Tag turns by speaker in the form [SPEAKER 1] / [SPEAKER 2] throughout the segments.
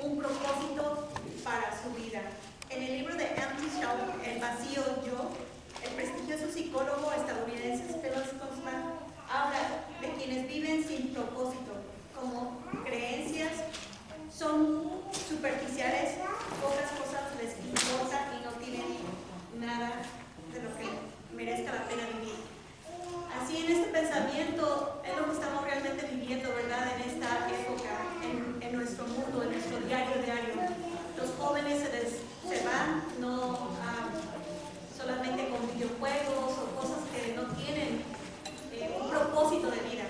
[SPEAKER 1] un propósito para su vida. En el libro de Empty Shelf, El vacío yo, el prestigioso psicólogo estadounidense Phyllis Kutzman habla de quienes viven sin propósito, como creencias son superficiales, pocas cosas les importa y no tienen nada de lo que merezca la pena vivir. Así, en este pensamiento es lo que estamos realmente viviendo, ¿verdad? En esta época, en nuestro mundo, en nuestro diario. Los jóvenes se van no solamente con videojuegos o cosas que no tienen un propósito de vida.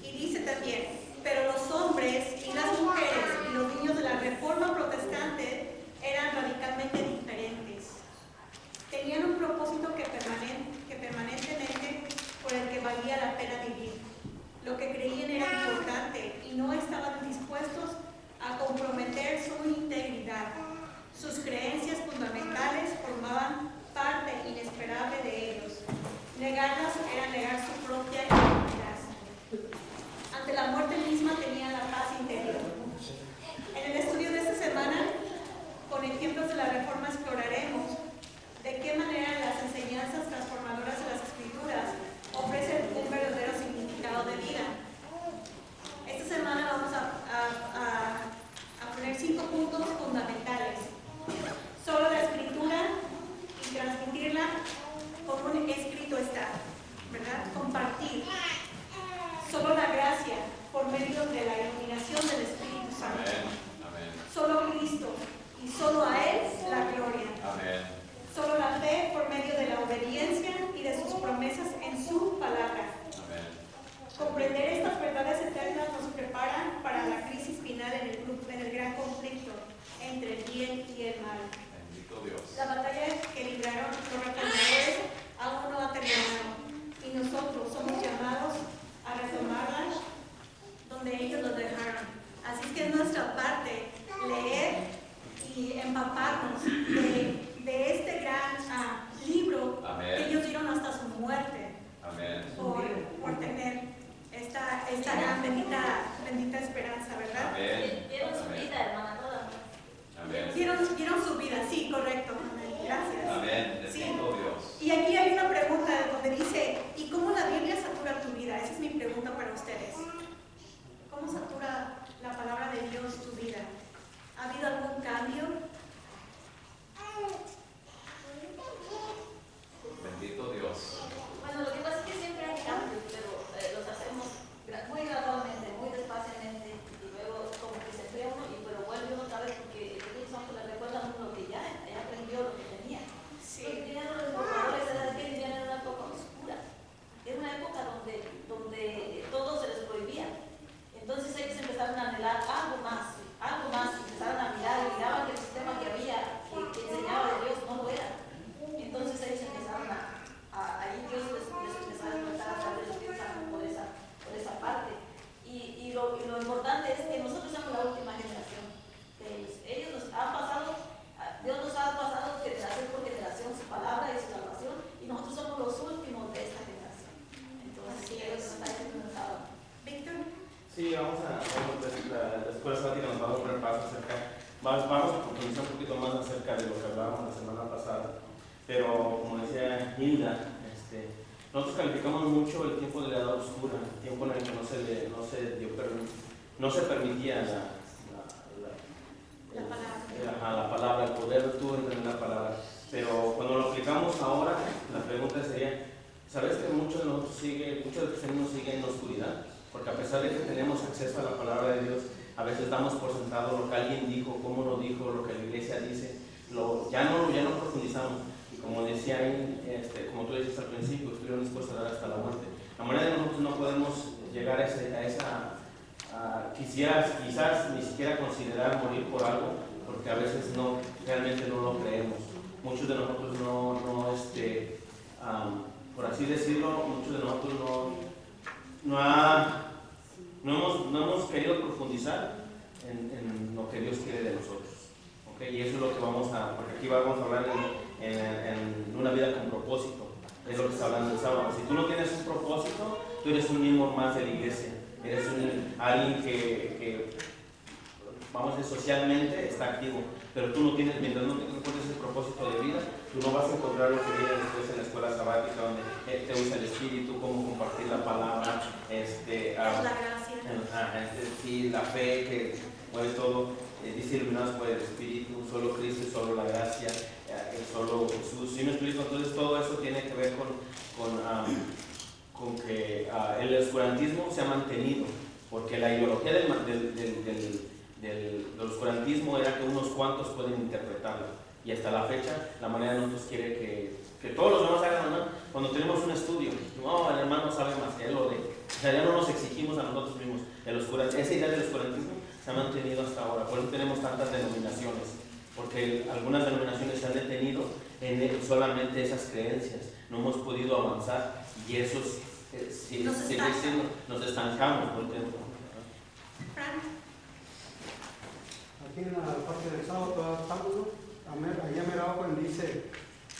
[SPEAKER 1] Y dice también, pero los hombres y las mujeres y los niños de la Reforma Protestante eran radicalmente diferentes. Tenían un propósito que permanentemente por el que valía la pena vivir. Lo que creían era importante y no estaban dispuestos a comprometer su integridad. Sus creencias fundamentales formaban parte inesperable de ellos. Negarlas era negar su propia identidad. Ante la muerte misma tenían la paz interior. En el estudio de esta semana, con ejemplos de la Reforma, exploraremos de qué manera las enseñanzas transformadoras de las Escrituras ofrecen un verdadero significado de vida. Esta semana vamos a poner 5 puntos fundamentales. Solo la Escritura y transmitirla como un escrito está, ¿verdad? Compartir. Solo la gracia por medio de la iluminación del Espíritu Santo.
[SPEAKER 2] Amén.
[SPEAKER 1] Solo Cristo y solo a Él la gloria.
[SPEAKER 2] Amén.
[SPEAKER 1] Solo la fe por medio de la obediencia y de sus promesas en su palabra.
[SPEAKER 2] Amén.
[SPEAKER 1] Comprender estas verdades eternas nos preparan para la crisis final en el gran conflicto entre el bien y el mal.
[SPEAKER 2] Bendito Dios.
[SPEAKER 1] La batalla que libraron los reformadores aún no ha terminado y nosotros somos llamados a retomarla donde ellos nos dejaron. Así que es nuestra parte leer y empaparnos de este gran libro.
[SPEAKER 2] Amén.
[SPEAKER 1] Que ellos dieron hasta su muerte.
[SPEAKER 2] Amén.
[SPEAKER 1] Por tener esta gran bendita esperanza, ¿verdad?
[SPEAKER 2] Amén.
[SPEAKER 3] Dieron su vida, hermana, toda.
[SPEAKER 2] Amén.
[SPEAKER 1] Dieron su vida, sí, correcto. Gracias.
[SPEAKER 2] Amén.
[SPEAKER 1] Sí.
[SPEAKER 2] Bendito Dios.
[SPEAKER 1] Y aquí hay una pregunta donde dice, ¿y cómo la Biblia satura tu vida? Esa es mi pregunta para ustedes. ¿Cómo satura la palabra de Dios tu vida? ¿Ha habido algún cambio?
[SPEAKER 2] Bendito Dios.
[SPEAKER 3] Bueno, lo que pasa es que siempre hay cambios, pero los hacemos muy gradualmente, muy despaciamente, y luego como que se enfría uno, pero vuelve uno otra vez porque el Espíritu Santo le recuerda a uno lo que ya aprendió, lo que tenía.
[SPEAKER 1] Sí.
[SPEAKER 3] Lo que tenían los reformadores era que vivían en una época oscura. Era una época donde todo se les prohibía. Entonces ellos empezaron a anhelar algo más, empezaron a mirar y miraban que el sistema que había, que enseñaba de Dios, no lo era. Entonces ellos empezaron ahí Dios les empezó a despertar a través del Espíritu Santo por esa parte. Y lo importante es que nosotros somos la última generación de ellos. Ellos nos han pasado, Dios nos ha pasado generación por generación su palabra y su salvación, y nosotros somos los últimos de esta generación. Entonces, sí, eso nos está implementado.
[SPEAKER 1] Víctor.
[SPEAKER 4] Sí, la escuela sabática nos va a dar un repaso vamos a profundizar un poquito más acerca de lo que hablábamos la semana pasada, pero como decía Hilda, nosotros calificamos mucho el tiempo de la edad oscura, el tiempo en el que no se permitía la palabra, el poder tú entender la palabra, pero cuando lo aplicamos ahora, la pregunta sería, ¿sabes que muchos de nosotros muchos de los cristianos siguen en la oscuridad? Porque a pesar de que tenemos acceso a la palabra de Dios, a veces damos por sentado lo que alguien dijo, cómo lo dijo, lo que la iglesia dice, ya no profundizamos. Y como decía ahí, como tú dices al principio, estuvieron dispuestos a dar hasta la muerte. La manera de nosotros no podemos llegar quizás ni siquiera considerar morir por algo, porque a veces realmente no lo creemos. Muchos de nosotros por así decirlo, muchos de nosotros no hemos querido profundizar en lo que Dios quiere de nosotros, ¿okay? Y eso es lo que porque aquí vamos a hablar en una vida con propósito, es lo que está hablando el sábado. Si tú no tienes un propósito, tú eres un miembro más de la iglesia, eres alguien que vamos a decir, socialmente está activo, pero tú no tienes, mientras no encuentres ese propósito de vida, tú no vas a encontrar lo que viene después en la escuela sabática, donde te usa el espíritu, cómo compartir la palabra,
[SPEAKER 1] la gracia.
[SPEAKER 4] sí, la fe que mueve todo, dice iluminados por el espíritu, solo Cristo, solo la gracia, solo Jesús. ¿Sí me explico? Entonces todo eso tiene que ver con que el oscurantismo se ha mantenido, porque la ideología del oscurantismo era que unos cuantos pueden interpretarlo, y hasta la fecha la manera de nosotros quiere que todos los demás hagan, ¿no? Cuando tenemos un estudio, no, el hermano sabe más que él o sea, ya no nos exigimos a nosotros mismos. Esa idea del oscurantismo se ha mantenido hasta ahora, por eso tenemos tantas denominaciones, porque algunas denominaciones se han detenido en solamente esas creencias, no hemos podido avanzar, y eso nos estancamos, por ejemplo.
[SPEAKER 5] Aquí en la parte del sábado, allá me abajo dice: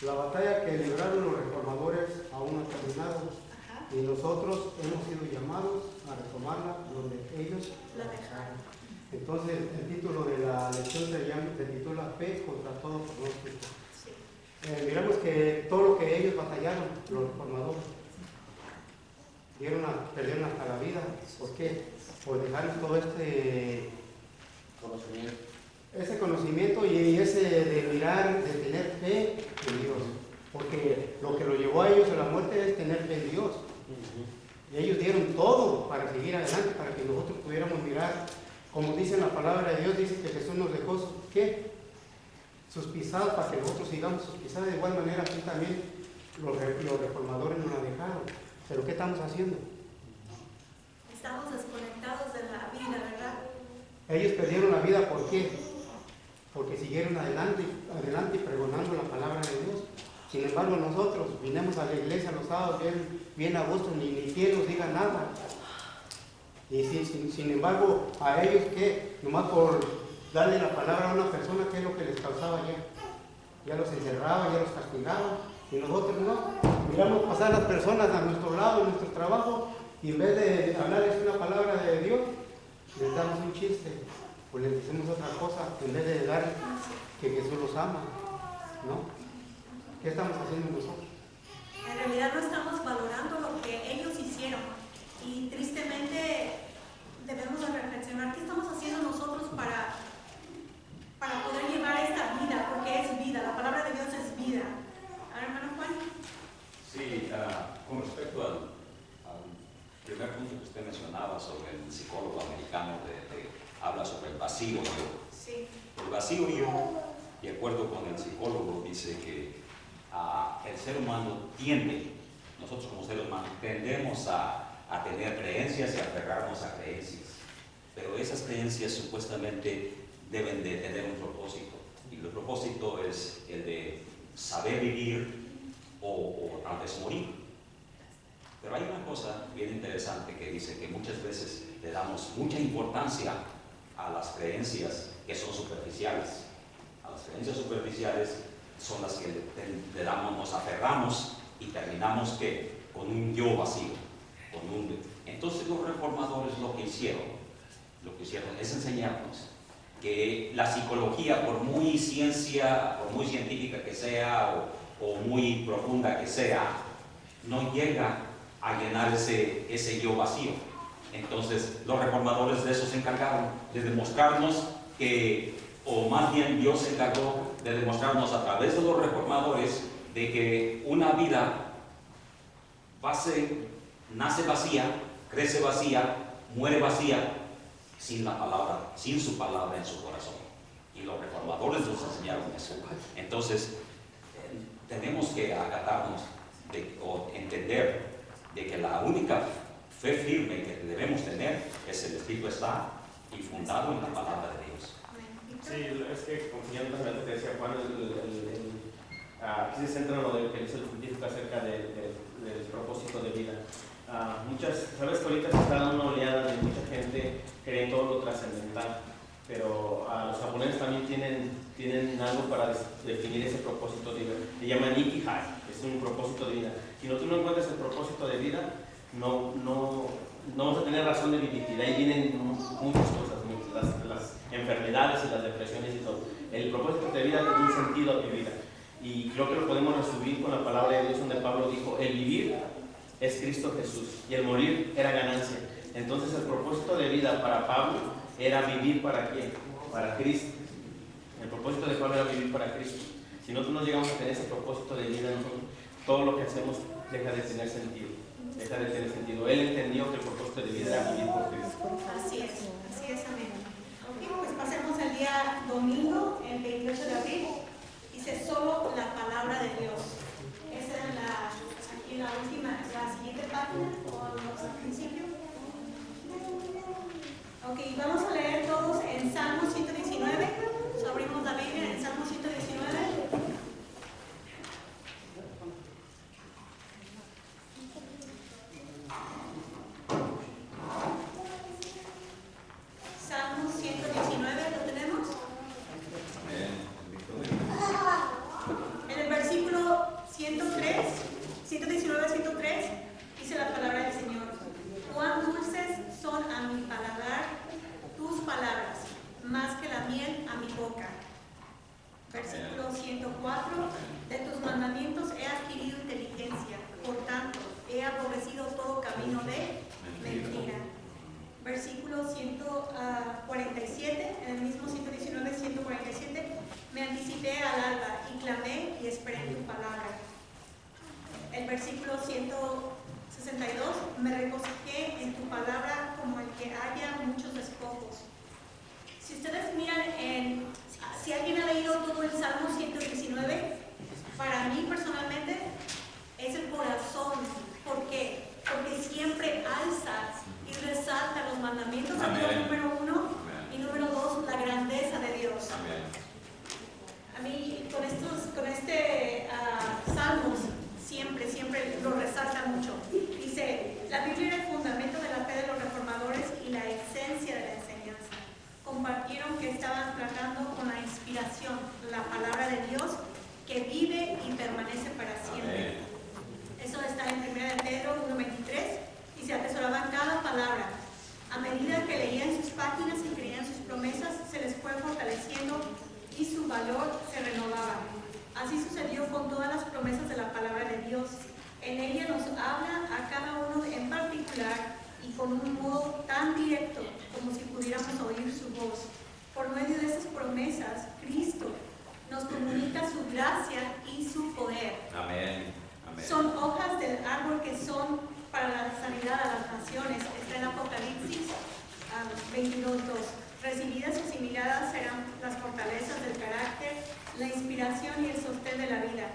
[SPEAKER 5] la batalla que libraron los reformadores aún no ha terminado, y nosotros hemos sido llamados a retomarla donde ellos la dejaron. Entonces el título de la lección se titula Fe contra todo pronóstico. Miramos que todo lo que ellos batallaron, los reformadores, perdieron hasta la vida. ¿Por qué? Por dejar todo ese conocimiento y ese de mirar, de tener fe en Dios. Porque lo que lo llevó a ellos a la muerte es tener fe en Dios. Y ellos dieron todo para seguir adelante, para que nosotros pudiéramos mirar, como dice en la palabra de Dios, dice que Jesús nos dejó sus pisadas para que nosotros sigamos sus pisadas. De igual manera aquí también los reformadores nos la dejaron. Pero ¿qué estamos haciendo?
[SPEAKER 1] Estamos desconectados de la vida, ¿verdad?
[SPEAKER 5] Ellos perdieron la vida, ¿por qué? Porque siguieron adelante pregonando la palabra de Dios. Sin embargo, nosotros vinimos a la iglesia los sábados bien a gusto, ni quien nos diga nada. Y sin embargo, a ellos, ¿qué? Nomás por darle la palabra a una persona, ¿qué es lo que les causaba ya? Ya los encerraba, ya los castigaba. Y nosotros no. Miramos pasar a las personas a nuestro lado, en nuestro trabajo, y en vez de hablarles una palabra de Dios, les damos un chiste, o les decimos otra cosa, en vez de dar que Jesús los ama, ¿no? ¿Qué estamos haciendo nosotros?
[SPEAKER 1] En realidad no estamos valorando lo que ellos hicieron, y tristemente debemos de reflexionar qué estamos haciendo nosotros para poder llevar esta vida, porque es vida, la palabra de Dios es vida. A ver, hermano Juan.
[SPEAKER 2] Sí, con respecto al primer punto que usted mencionaba sobre el psicólogo americano, habla sobre el vacío yo.
[SPEAKER 1] Sí.
[SPEAKER 2] El vacío yo, de acuerdo con el psicólogo, dice que el ser humano nosotros como seres humanos tendemos a tener creencias y a aferrarnos a creencias, pero esas creencias supuestamente deben de tener un propósito, y el propósito es el de saber vivir o tal vez morir. Pero hay una cosa bien interesante que dice que muchas veces le damos mucha importancia a las creencias que son superficiales. A las creencias superficiales son las que nos aferramos y terminamos con un yo vacío. Entonces los reformadores lo que hicieron es enseñarnos que la psicología, por muy científica que sea o muy profunda que sea, no llega a llenar ese yo vacío. Entonces los reformadores de eso se encargaron, de demostrarnos o más bien Dios se encargó de demostrarnos a través de los reformadores de que una vida nace vacía, crece vacía, muere vacía, sin su palabra en su corazón. Y los reformadores nos enseñaron eso. Entonces tenemos que acatarnos o entender de que la única fe firme que debemos tener es el Espíritu está y fundado en la palabra de Dios.
[SPEAKER 4] Sí, es que confiando en lo que decía Juan, aquí se centra en lo que dice el científico acerca del propósito de vida. Sabes que ahorita se está dando una oleada de mucha gente cree en todo lo trascendental, pero los japoneses también tienen algo para definir ese propósito de vida. Le llaman Ikigai, es un propósito de vida. Si tú no encuentras el propósito de vida, no vas a tener razón de vivir. Y de ahí vienen muchas cosas, las enfermedades y las depresiones y todo. El propósito de vida tiene un sentido a tu vida. Y creo que lo podemos resumir con la palabra de Dios, donde Pablo dijo, el vivir es Cristo Jesús y el morir era ganancia. Entonces el propósito de vida para Pablo era vivir ¿para quién? Para Cristo. El propósito de Pablo era vivir para Cristo. Si nosotros no llegamos a tener ese propósito de vida, nosotros, todo lo que hacemos deja de tener sentido. Deja de tener sentido. Él entendió que el propósito de vida era vivir por Cristo.
[SPEAKER 1] Así es, amén. Ok, pues pasemos al día domingo, el 28 de abril. Dice solo la palabra de Dios. Esa es aquí en la última, la siguiente página, o al principio. Ok, vamos a leer todos en Salmo 119. Abrimos la Biblia en Salmo 119. Salmo 119, ¿lo tenemos? En el versículo 103, 119 a 103, dice la palabra del Señor. Cuán dulces son a mi paladar tus palabras, más que la miel a mi boca. Versículo 104, de tus mandamientos he adquirido inteligencia, por tanto, he aborrecido todo camino de mentira. Versículo 147, en el mismo 119, 147, me anticipé al alba y clamé y esperé en tu palabra. El versículo 162, me regocijé en tu palabra como el que haya muchos despojos. Si ustedes miran si alguien ha leído todo el Salmo 119, para mí personalmente es el corazón. ¿Por qué? Porque siempre alza y resalta los mandamientos de Dios, número 1, y número 2, la grandeza de Dios. A mí con salmos siempre lo resalta mucho. Dice, la Biblia era el fundamento de la fe de los reformadores y la esencia de la enseñanza. Compartieron que estaban tratando con la inspiración, la palabra de Dios, que vive y permanece para siempre. Eso está en 1 de Pedro 1:23. Y se atesoraban cada palabra. A medida que leían sus páginas y creían sus promesas, se les fue fortaleciendo y su valor se renovaba. Así sucedió con todas las promesas de la palabra de Dios. En ella nos habla a cada uno en particular y con un modo tan directo como si pudiéramos oír su voz. Por medio de esas promesas, Cristo nos comunica su gracia y su poder.
[SPEAKER 2] Amén.
[SPEAKER 1] Son hojas del árbol que son para la sanidad a las naciones. Está en Apocalipsis 22:2. Recibidas o asimiladas serán las fortalezas del carácter, la inspiración y el sostén de la vida.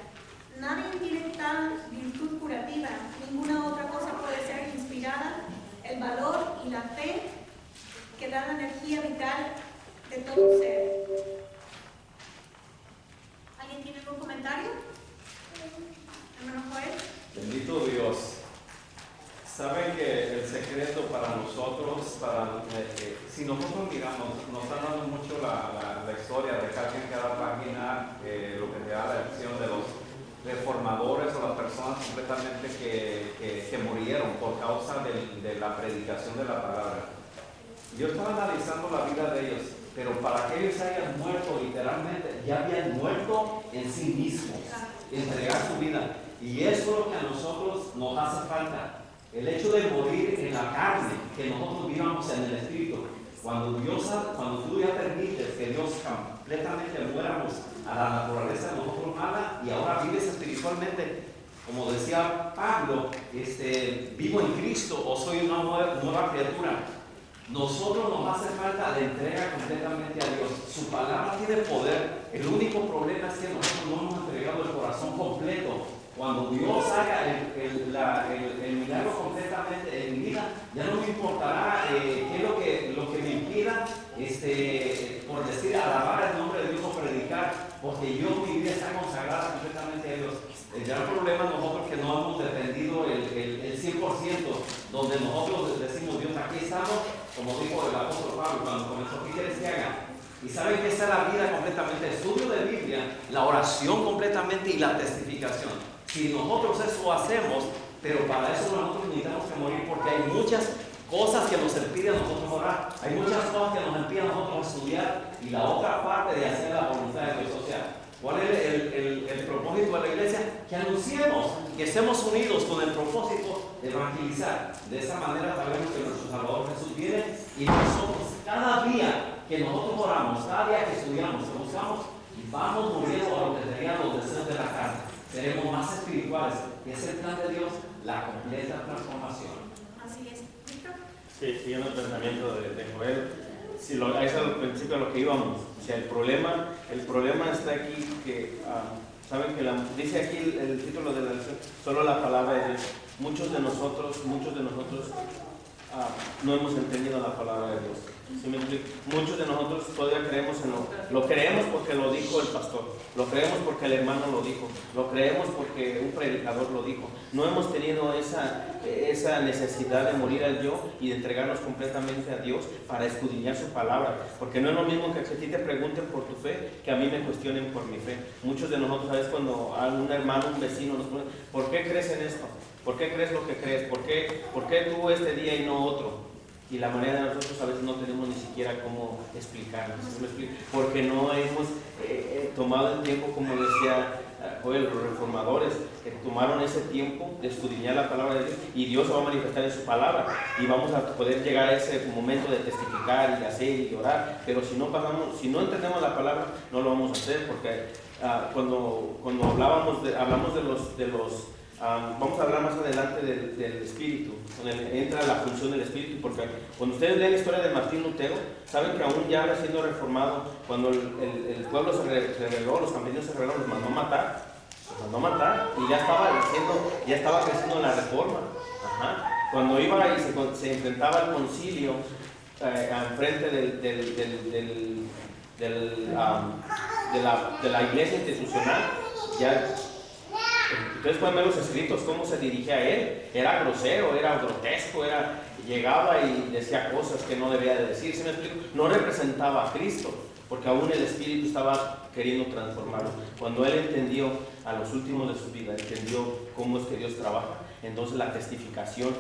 [SPEAKER 1] Nadie tiene tal virtud curativa, ninguna otra cosa puede ser inspirada, el valor y la fe que da la energía vital de todo ser. ¿Alguien tiene algún comentario? Hermano Joel.
[SPEAKER 6] Bendito Dios. Saben que el secreto para nosotros, si nosotros miramos, nos está dando mucho la historia de casi en cada página, lo que te da la lección de los reformadores o las personas completamente que murieron por causa de la predicación de la palabra. Yo estaba analizando la vida de ellos, pero para que ellos hayan muerto literalmente, ya habían muerto en sí mismos, entregar su vida. Y eso es lo que a nosotros nos hace falta. El hecho de morir en la carne, que nosotros vivamos en el Espíritu. Cuando tú ya permites que Dios completamente muéramos a la naturaleza de nosotros mala y ahora vives espiritualmente, como decía Pablo, vivo en Cristo o soy una nueva criatura. Nosotros nos hace falta la entrega completamente a Dios. Su palabra tiene poder. El único problema es que nosotros no hemos entregado el corazón completo. Cuando Dios haga el milagro completamente en mi vida, ya no me importará qué es lo que me impida, por decir, alabar el nombre de Dios o predicar, porque mi vida está consagrada completamente a Dios. El gran problema nosotros que no hemos defendido el 100%, donde nosotros decimos, Dios, aquí estamos, como dijo el apóstol Pablo, cuando comenzó, ¿qué quieres que haga? Y saben que esa es la vida completamente, el estudio de Biblia, la oración completamente y la testificación. Si nosotros eso hacemos, pero para eso nosotros necesitamos que morir, porque hay muchas cosas que nos impiden a nosotros orar, hay muchas cosas que nos impiden a nosotros estudiar
[SPEAKER 4] voluntad y la otra parte de hacer la voluntad de Dios. O sea, ¿cuál es el propósito de la iglesia? Que anunciemos, que estemos unidos con el propósito de evangelizar. De esa manera sabemos que nuestro Salvador Jesús viene y nosotros cada día que nosotros oramos, cada día que estudiamos, que buscamos, vamos muriendo a lo que serían los deseos de la carne. Seremos más espirituales, y es el plan de Dios, la completa transformación.
[SPEAKER 1] Así es. ¿Víctor?
[SPEAKER 4] Sí, siguiendo el pensamiento de Joel, si lo, es al principio a lo que íbamos. O sea, el problema está aquí que, saben que dice aquí el título de la lección, solo la palabra de Dios. Muchos de nosotros no hemos entendido la palabra de Dios. ¿Sí me explico? Muchos de nosotros todavía creemos en lo creemos porque lo dijo el pastor, lo creemos porque el hermano lo dijo, lo creemos porque un predicador lo dijo. No hemos tenido esa necesidad de morir al yo y de entregarnos completamente a Dios para escudriñar su palabra, porque no es lo mismo que a ti te pregunten por tu fe que a mí me cuestionen por mi fe. Muchos de nosotros, ¿sabes? Cuando algún hermano, un vecino nos pregunta, ¿por qué crees en esto? ¿Por qué crees lo que crees? ¿Por qué tú este día y no otro? Y la manera de nosotros a veces no tenemos ni siquiera cómo explicarnos, porque no hemos tomado el tiempo, como decía Joel, los reformadores, que tomaron ese tiempo de escudriñar la palabra de Dios, y Dios se va a manifestar en su palabra, y vamos a poder llegar a ese momento de testificar y hacer y orar. Pero si no entendemos la palabra, no lo vamos a hacer, porque cuando hablamos de los vamos a hablar más adelante del espíritu, donde entra la función del espíritu, porque cuando ustedes leen la historia de Martín Lutero, saben que aún ya siendo reformado, cuando el pueblo se rebeló, los campesinos se rebelaron, los mandó matar, y ya estaba creciendo la reforma. Cuando iba y se enfrentaba al concilio enfrente de la iglesia institucional, ya. Ustedes pueden ver los escritos, cómo se dirigía a él. Era grosero, era grotesco, llegaba y decía cosas que no debía de decir. ¿Sí me explico? No representaba a Cristo, porque aún el Espíritu estaba queriendo transformarlo. Cuando él entendió a los últimos de su vida, entendió cómo es que Dios trabaja, entonces la testificación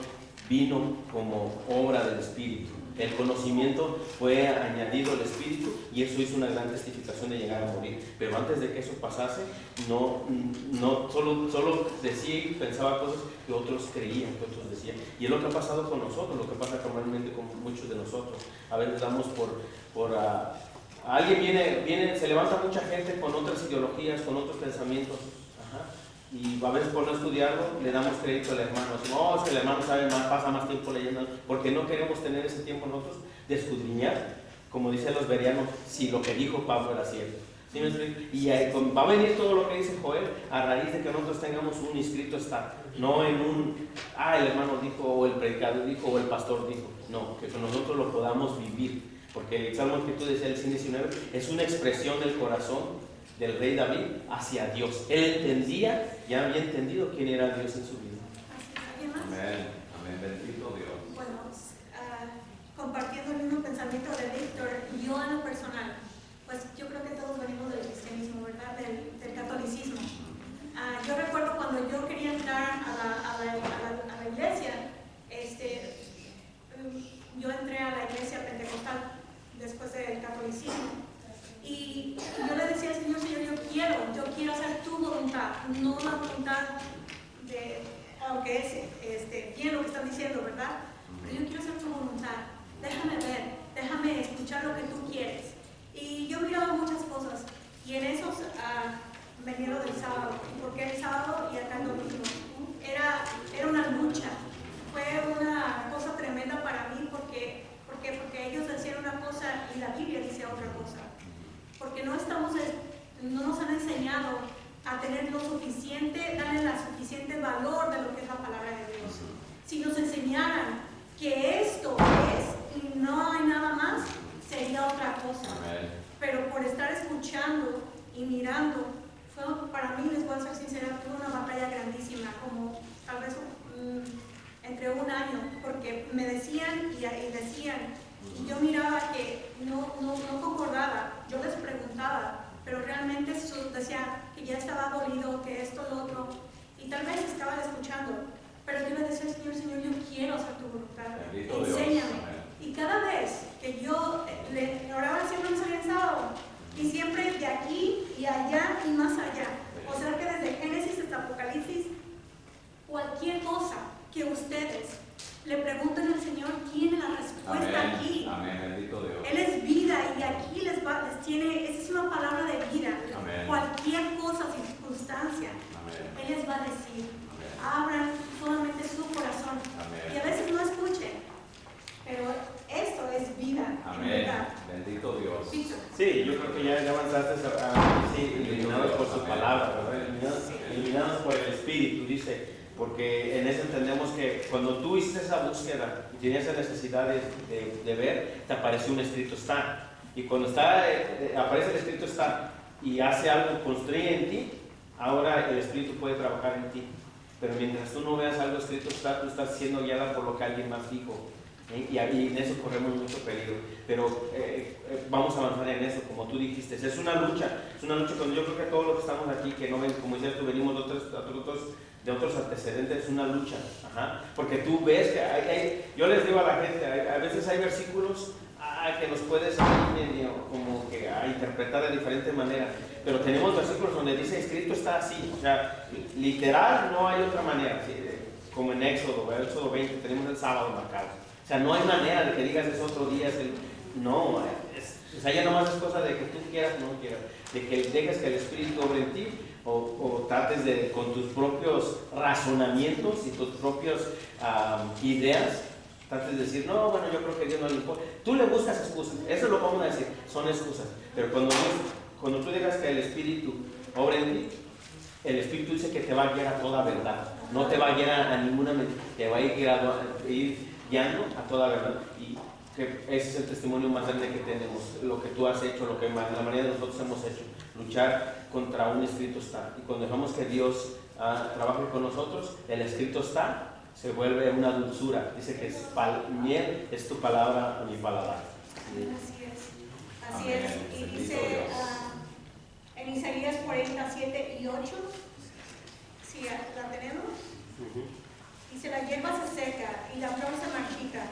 [SPEAKER 4] vino como obra del Espíritu. El conocimiento fue añadido al Espíritu y eso hizo una gran testificación de llegar a morir. Pero antes de que eso pasase, no solo decía y pensaba cosas que otros creían, que otros decían. Y es lo que ha pasado con nosotros, lo que pasa normalmente con muchos de nosotros. A veces damos alguien viene, se levanta mucha gente con otras ideologías, con otros pensamientos. Y a veces por no estudiarlo le damos crédito al hermano. No, es que el hermano sabe más, pasa más tiempo leyendo, porque no queremos tener ese tiempo nosotros de escudriñar, como dicen los bereanos, si lo que dijo Pablo era cierto. ¿Sí me explico? Y va a venir todo lo que dice Joel a raíz de que nosotros tengamos un inscrito está, no en el hermano dijo, o el predicador dijo, o el pastor dijo. No, que nosotros lo podamos vivir, porque el Salmo que tú decías, el 119, es una expresión del corazón del rey David hacia Dios. Él ya había entendido quién era Dios en su vida.
[SPEAKER 2] Amén, amén, bendito Dios.
[SPEAKER 1] Bueno, compartiendo el mismo pensamiento de Víctor, yo en lo personal, pues yo creo que todos venimos del cristianismo, ¿verdad? Del catolicismo. Yo recuerdo cuando yo quería entrar a la iglesia, yo entré a la iglesia pentecostal después del catolicismo. Y yo le decía al Señor, yo quiero hacer tu voluntad, no la voluntad de, aunque es bien lo que están diciendo, ¿verdad? Pero yo quiero hacer tu voluntad, déjame ver, déjame escuchar lo que tú quieres. Y yo miraba muchas cosas, y en esos venía lo del sábado. ¿Y por qué el sábado y acá el domingo? Era una lucha, fue una cosa tremenda para mí, porque ellos decían una cosa y la Biblia dice otra cosa. Porque no nos han enseñado a tener lo suficiente, darle la suficiente valor de lo que es la palabra de Dios. Si nos enseñaran que esto es y no hay nada más, sería otra cosa. Pero por estar escuchando y mirando, para mí, les voy a ser sincera, fue una batalla grandísima, como tal vez entre un año, porque me decían y decían, y yo miraba que no concordaba, yo les preguntaba, pero realmente decía que ya estaba dolido, que esto, lo otro, y tal vez estaban escuchando, pero yo le decía, Señor, yo quiero hacer tu voluntad, enséñame. Y cada vez que yo le oraba, siempre me salían Él les va a decir. Abran solamente su corazón. Y a veces no escuchen, pero esto es vida. En
[SPEAKER 6] Amén.
[SPEAKER 1] verdad.
[SPEAKER 6] Bendito Dios.
[SPEAKER 1] Víctor.
[SPEAKER 4] Sí, yo creo que ya avanzaste sí, eliminados por su palabra, ¿verdad? Eliminados por el Espíritu, dice, porque en eso entendemos que cuando tú hiciste esa búsqueda y tenías esa necesidad de ver, te apareció un escrito está. Y cuando aparece el escrito está y hace algo, construye en ti, ahora el Espíritu puede trabajar en ti. Pero mientras tú no veas algo escrito está, tú estás siendo guiada por lo que alguien más dijo. Y en eso corremos mucho peligro, pero vamos a avanzar en eso, como tú dijiste, es una lucha cuando yo creo que todos los que estamos aquí, que no ven, como dices tú, venimos de otros antecedentes, es una lucha, porque tú ves que yo les digo a la gente, a veces hay versículos que los puedes como que interpretar de diferente manera, pero tenemos versículos donde dice escrito está así, o sea, literal no hay otra manera, ¿sí? Como en Éxodo 20, tenemos el sábado marcado. O sea, no hay manera de que digas es otro día, no, o sea, ya nomás es cosa de que tú quieras o no quieras, de que dejes que el Espíritu obre en ti o trates de, con tus propios razonamientos y tus propias ideas, trates de decir, no, bueno, yo creo que Dios no le importa. Tú le buscas excusas, eso lo vamos a decir, son excusas, pero cuando tú dejas que el Espíritu obre en ti, el Espíritu dice que te va a guiar a toda verdad, no te va a guiar a ninguna mentira, te va a ir guiando a toda verdad, y que ese es el testimonio más grande que tenemos, lo que tú has hecho, lo que la mayoría de nosotros hemos hecho, luchar contra un escrito está, y cuando dejamos que Dios trabaje con nosotros, el escrito está, se vuelve una dulzura, dice que miel es tu palabra a mi paladar.
[SPEAKER 1] Así es, y dice en Isaías 47 y 8, si la tenemos, dice la hierba se seca y la flor se marchita,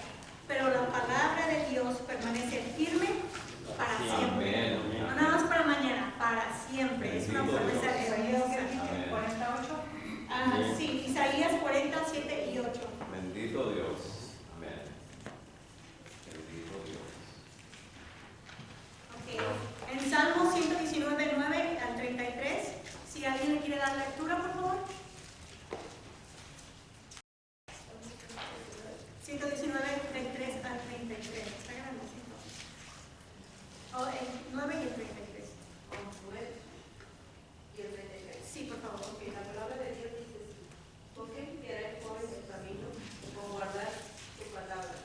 [SPEAKER 1] pero la palabra de Dios permanece firme para siempre.
[SPEAKER 6] Amén.
[SPEAKER 1] No nada más para mañana, para siempre. Es una promesa hermosa.
[SPEAKER 7] 48.
[SPEAKER 1] Sí, Isaías 47 y 8.
[SPEAKER 6] Bendito Dios. Amén. Bendito Dios.
[SPEAKER 1] Okay. En Salmo 119, 9 al 33, si alguien le quiere dar lectura, por favor. 119, del 3 al 33. Está grandecito. El 9 y el 33.
[SPEAKER 3] Y el 33.
[SPEAKER 1] Sí, por favor.
[SPEAKER 3] Porque la palabra de Dios dice, ¿por qué limpiará el joven el camino con guardar su palabra?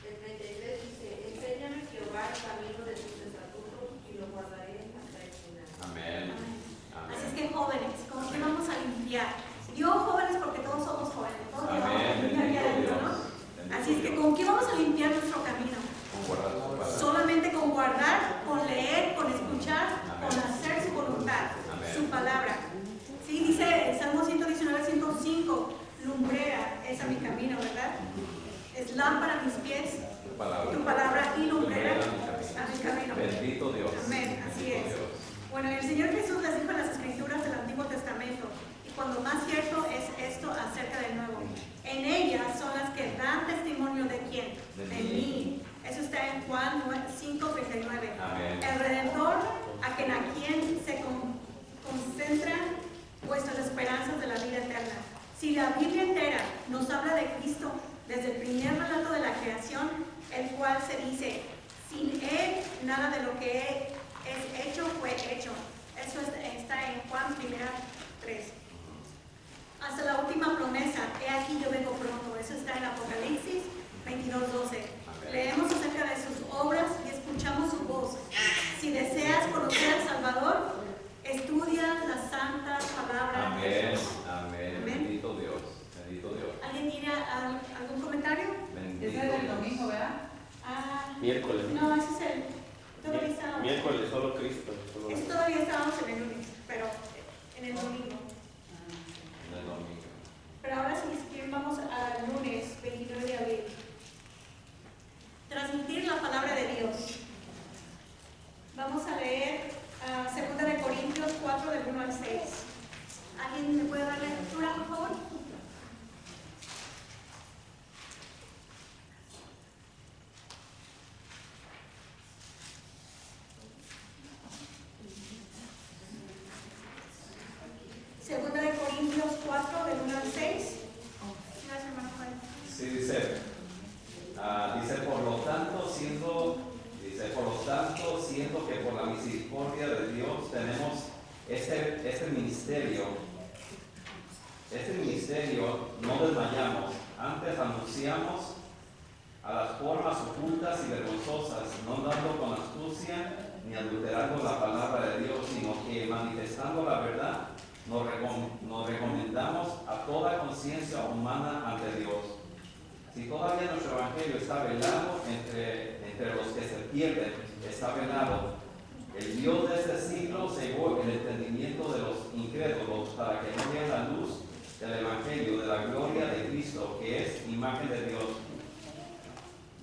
[SPEAKER 3] El 33 dice, enséñame Jehová el camino de tus estatutos y lo guardaré hasta el final.
[SPEAKER 6] Amén.
[SPEAKER 1] Así es que jóvenes, ¿cómo que vamos a limpiar? Digo jóvenes porque todos somos jóvenes, todos llevamos a limpiar aquí adentro, ¿no? Así es que ¿con qué vamos a limpiar nuestro camino? Solamente con guardar, con leer, con escuchar, con hacer su voluntad, su palabra. Sí, dice el Salmo 119, 105, lumbrera es a mi camino, ¿verdad? Es lámpara a mis pies, tu palabra y lumbrera a mi camino.
[SPEAKER 6] Bendito Dios.
[SPEAKER 1] Amén, así es. Bueno, el Señor Jesús les dijo en las Escrituras del Antiguo Testamento, y cuando más cierto es esto acerca del Nuevo. En ellas son las que dan testimonio de quién, de mí. Eso está en Juan 5:39. El Redentor, a quien se concentran vuestras esperanzas de la vida eterna. Si la Biblia entera nos habla de Cristo desde el primer relato de la creación, el cual se dice, sin Él nada de lo que es hecho fue hecho. Eso está en Juan 1:3. Hasta la última promesa, he aquí yo vengo pronto. Eso está en Apocalipsis 22:12. Leemos acerca de sus obras y escuchamos su voz. Si deseas conocer al Salvador, estudia la santa palabra de
[SPEAKER 6] Amén.
[SPEAKER 1] Dios.
[SPEAKER 6] Amén.
[SPEAKER 1] Amén.
[SPEAKER 6] Bendito Dios. Bendito Dios.
[SPEAKER 1] ¿Alguien tiene algún comentario?
[SPEAKER 6] Bendito
[SPEAKER 7] Ese es el
[SPEAKER 6] Dios.
[SPEAKER 7] domingo, ¿verdad?
[SPEAKER 4] Miércoles.
[SPEAKER 1] No, ese es el... Todavía estábamos,
[SPEAKER 4] Miércoles, solo Cristo.
[SPEAKER 1] ese todavía estábamos en el lunes, pero en el domingo.
[SPEAKER 6] En el domingo.
[SPEAKER 1] Pero ahora sí, si quieren, vamos al lunes 29 de abril. Transmitir la palabra de Dios. Vamos a leer 2 de Corintios 4, del 1 al 6. ¿Alguien me puede dar la lectura, por favor?
[SPEAKER 6] siento que por la misericordia de Dios tenemos este ministerio. Este ministerio no desmayamos, antes anunciamos a las formas ocultas y vergonzosas, no andando con astucia ni adulterando la palabra de Dios, sino que manifestando la verdad, nos recomendamos a toda conciencia humana ante Dios. Si todavía nuestro evangelio está velado entre los que se pierden, está velado. El Dios de este siglo cegó el entendimiento de los incrédulos para que no vean la luz del evangelio de la gloria de Cristo, que es imagen de Dios.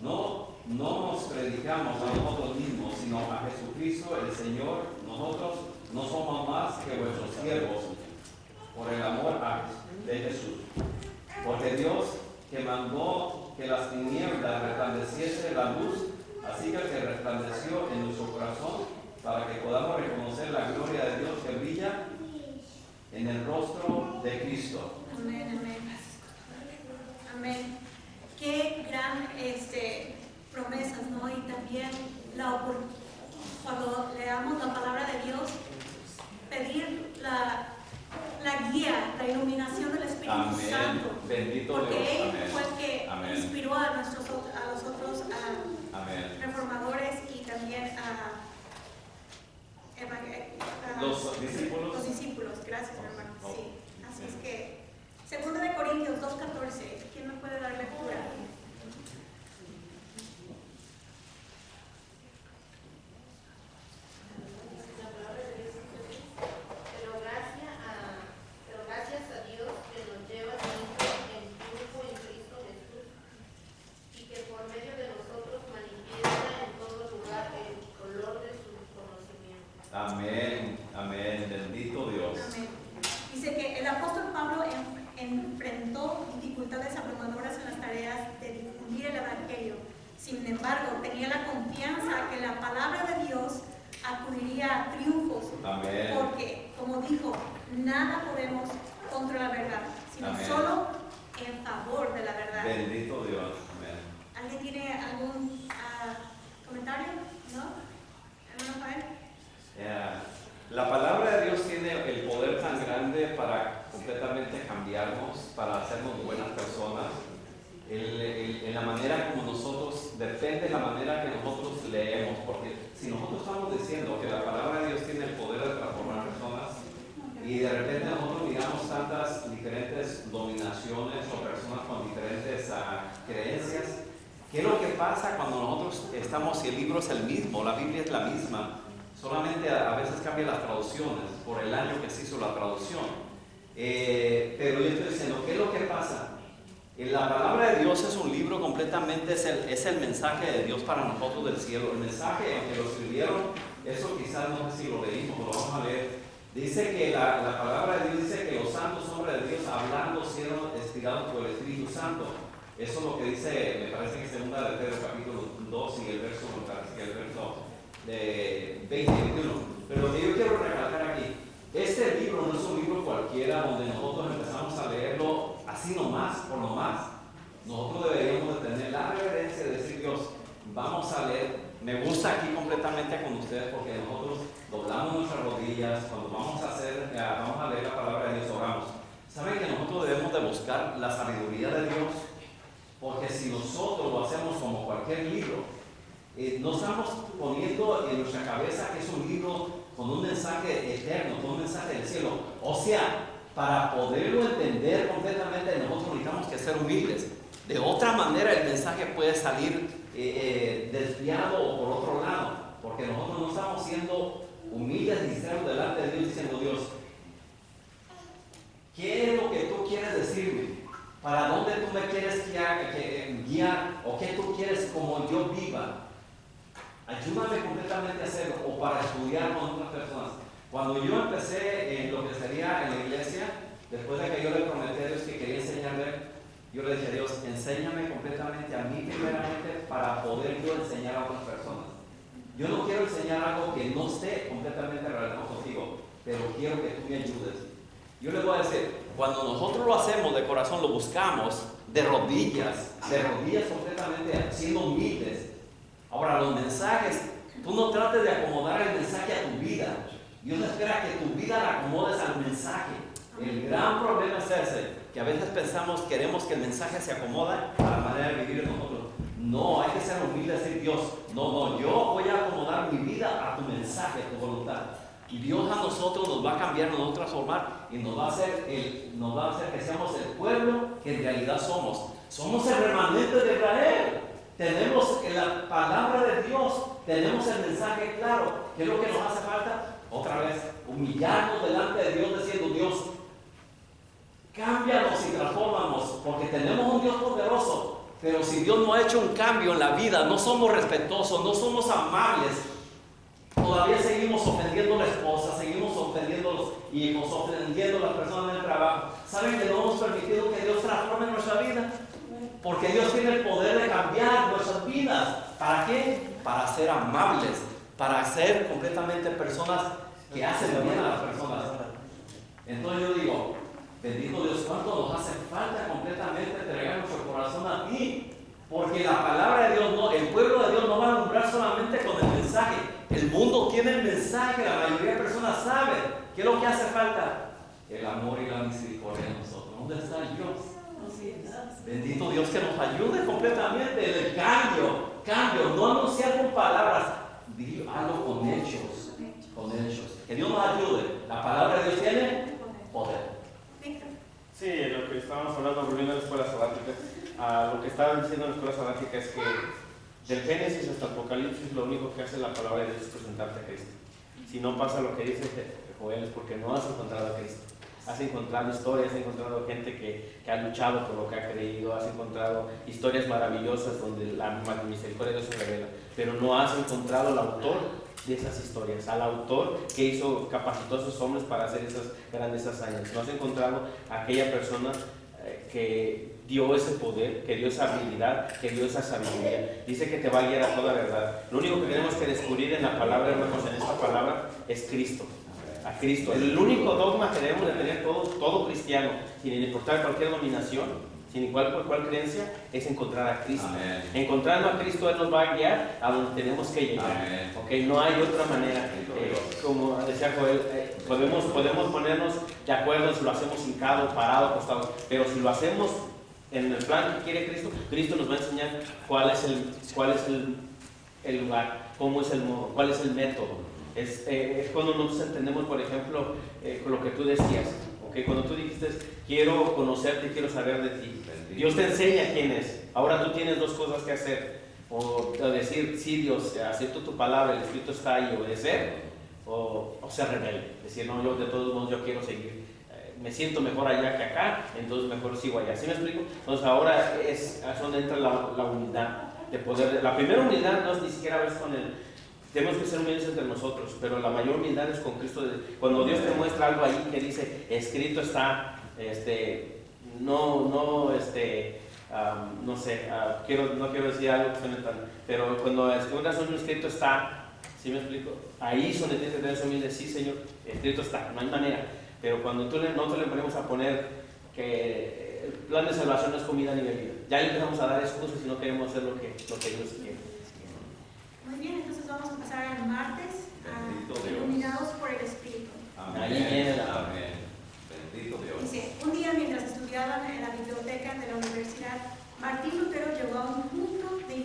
[SPEAKER 6] No nos predicamos a nosotros mismos, sino a Jesucristo el Señor. Nosotros no somos más que vuestros siervos por el amor de Jesús. Porque Dios, que mandó que las tinieblas resplandeciese la luz, así que resplandeció en nuestro corazón para que podamos reconocer la gloria de Dios que brilla en el rostro de Cristo.
[SPEAKER 1] Amén, amén. Amén. Qué gran promesas, ¿no? Y también cuando leamos la palabra de Dios, pedir la guía, la iluminación del Espíritu
[SPEAKER 6] Amén.
[SPEAKER 1] Santo.
[SPEAKER 6] Bendito
[SPEAKER 1] porque
[SPEAKER 6] Dios.
[SPEAKER 1] Él
[SPEAKER 6] Amén.
[SPEAKER 1] fue el que
[SPEAKER 6] Amén.
[SPEAKER 1] inspiró a los otros
[SPEAKER 6] Amén.
[SPEAKER 1] reformadores y también a
[SPEAKER 6] Los discípulos.
[SPEAKER 1] Los discípulos, gracias hermano. Sí, así es que 2 de Corintios 2:14, ¿quién me puede dar lectura?
[SPEAKER 7] Pero gracias a Dios que nos lleva siempre en triunfo en Cristo Jesús y que por medio de nosotros manifiesta en todo lugar el color de su conocimiento.
[SPEAKER 6] Amén, amén, bendito Dios.
[SPEAKER 1] Amén. Dice que el apóstol Pablo enfrentó dificultades abrumadoras en las tareas de difundir el Evangelio. Sin embargo, tenía la confianza que la palabra de Dios acudiría a triunfos.
[SPEAKER 6] Amén.
[SPEAKER 1] Porque, como dijo, nada podemos contra la verdad, sino
[SPEAKER 6] Amén.
[SPEAKER 1] solo en favor de la verdad.
[SPEAKER 6] Bendito Dios. Amén.
[SPEAKER 1] ¿Alguien tiene algún comentario? ¿No? ¿Hermano Joel?
[SPEAKER 6] La palabra de Dios tiene el poder tan grande para completamente cambiarnos, para hacernos buenas personas. En la manera como nosotros, depende de la manera que nosotros leemos, porque si nosotros estamos diciendo que la palabra de Dios tiene el poder de transformar personas y de repente nosotros miramos tantas diferentes dominaciones o personas con diferentes creencias, ¿qué es lo que pasa cuando nosotros estamos, si el libro es el mismo, la Biblia es la misma? Solamente a veces cambian las traducciones por el año que se hizo la traducción. Pero yo estoy diciendo, ¿qué es lo que pasa? La palabra de Dios es un libro completamente, es el mensaje de Dios para nosotros del cielo. El mensaje que lo escribieron, eso quizás no sé si lo leímos o lo vamos a leer. Dice que la palabra de Dios dice que los santos hombres de Dios hablando fueron inspirados por el Espíritu Santo. Eso es lo que dice, me parece que es 2 de Pedro capítulo 2 y el verso, me parece que el verso de 20 y 21. Pero lo que yo quiero recalcar aquí, este libro no es un libro cualquiera donde nosotros empezamos a leerlo así nomás, por nomás. Nosotros deberíamos de tener la reverencia de decir, Dios, vamos a leer. Me gusta aquí completamente con ustedes porque nosotros doblamos nuestras rodillas cuando vamos a leer la palabra de Dios, oramos. ¿Saben que nosotros debemos de buscar la sabiduría de Dios? Porque si nosotros lo hacemos como cualquier libro, no estamos poniendo en nuestra cabeza que es un libro con un mensaje eterno, con un mensaje del cielo. O sea, para poderlo entender completamente nosotros necesitamos que ser humildes. De otra manera el mensaje puede salir desviado o por otro lado, porque nosotros no estamos siendo humildes y sinceros delante de Dios diciendo, Dios, ¿qué es lo que tú quieres decirme? ¿Para dónde tú me quieres guiar? ¿O qué tú quieres como yo viva? Ayúdame completamente a hacerlo, o para estudiar con otras personas. Cuando yo empecé en lo que sería en la iglesia, después de que yo le prometí a Dios que quería enseñarle, yo le dije a Dios, enséñame completamente a mí primeramente para poder yo enseñar a otras personas. Yo no quiero enseñar algo que no esté completamente relacionado contigo, pero quiero que tú me ayudes. Yo les voy a decir, cuando nosotros lo hacemos de corazón, lo buscamos de rodillas completamente, siendo humildes. Ahora, los mensajes
[SPEAKER 8] Tú no trates de acomodar el mensaje a tu vida. Dios espera que tu vida la acomodes al mensaje. El gran problema es ese, que a veces queremos que el mensaje se acomode a la manera de vivir de nosotros. No, hay que ser humilde y decir, Dios, no, yo voy a acomodar mi vida a tu mensaje, a tu voluntad. Y Dios a nosotros nos va a cambiar, nos va a transformar y nos va a hacer que seamos el pueblo que en realidad somos. Somos el remanente de Israel. Tenemos la palabra de Dios, tenemos el mensaje claro. ¿Qué es lo que nos hace falta? Otra vez, humillarnos delante de Dios diciendo, Dios, cámbianos y transfórmanos, porque tenemos un Dios poderoso. Pero si Dios no ha hecho un cambio en la vida, no somos respetuosos, no somos amables, todavía seguimos ofendiendo a la esposa, seguimos ofendiendo a los hijos, ofendiendo a las personas en el trabajo. ¿Saben que no hemos permitido que Dios transforme nuestra vida? Porque Dios tiene el poder de cambiar nuestras vidas. ¿Para qué? Para ser amables, para ser completamente personas que hacen bien a las personas. Entonces yo digo, bendito Dios, ¿cuánto nos hace falta completamente entregar nuestro corazón a ti? Porque la palabra de Dios, el pueblo de Dios no va a alumbrar solamente con el mensaje. El mundo tiene el mensaje, la mayoría de personas saben. ¿Qué es lo que hace falta? El amor y la misericordia en nosotros. ¿Dónde está Dios? Bendito Dios que nos ayude completamente. El cambio, no anunciar con palabras, hazlo con hechos. Que Dios nos ayude. La palabra de Dios tiene poder.
[SPEAKER 4] Sí, lo que estábamos hablando, volviendo a la escuela sabática, lo que estaban diciendo en la escuela sabática es que del Génesis hasta el Apocalipsis lo único que hace la palabra de Dios es presentarte a Cristo. Si no pasa lo que dice Joel es porque no has encontrado a Cristo. Has encontrado historias, has encontrado gente que ha luchado por lo que ha creído, has encontrado historias maravillosas donde la misericordia de Dios se revela, pero no has encontrado al autor de esas historias, al autor que capacitó a esos hombres para hacer esas grandes hazañas. No has encontrado a aquella persona que dio ese poder, que dio esa habilidad, que dio esa sabiduría. Dice que te va a guiar a toda verdad. Lo único que tenemos que descubrir en la palabra, hermanos, en esta palabra, es Cristo. A Cristo. El único dogma que debemos de tener todo cristiano, sin importar cualquier dominación, sin igual por cuál creencia, es encontrar a Cristo.
[SPEAKER 2] Amén.
[SPEAKER 4] Encontrando a Cristo, Él nos va a guiar a donde tenemos que llegar. Okay, no hay otra manera. Como decía Joel, podemos ponernos de acuerdo si lo hacemos hincado, parado, acostado, pero si lo hacemos en el plan que quiere Cristo, Cristo nos va a enseñar cuál es el lugar, cómo es el modo, cuál es el método. Es cuando nosotros entendemos, por ejemplo, con lo que tú decías, ¿okay? Cuando tú dijiste, quiero conocerte y quiero saber de ti. Dios te enseña quién es. Ahora tú tienes dos cosas que hacer. O decir, sí Dios, acepto tu palabra, el Espíritu está ahí, obedecer, o ser rebelde. Decir, no, yo de todos modos yo quiero seguir. Me siento mejor allá que acá, entonces mejor sigo allá. ¿Sí me explico? Entonces ahora es donde entra la humildad. De poder, la primera humildad no es ni siquiera ves con el... Tenemos que ser humildes entre nosotros, pero la mayor humildad es con Cristo. Cuando Dios te muestra algo ahí que dice, escrito está, no sé, no quiero decir algo que suene tan, pero cuando escribas un escrito está, ¿sí me explico? Ahí es donde tienes que tener humilde, sí Señor, escrito está, no hay manera. Pero cuando nosotros le ponemos a poner que el plan de salvación no es comida ni bebida, ya empezamos a dar excusas y no queremos hacer lo que Dios quiere.
[SPEAKER 1] Muy bien, entonces vamos a pasar al martes, iluminados por el Espíritu.
[SPEAKER 2] Amén.
[SPEAKER 4] Ahí viene
[SPEAKER 2] Amén. Bendito Dios.
[SPEAKER 1] Dice, un día mientras estudiaban en la biblioteca de la universidad, Martín Lutero llegó a un punto de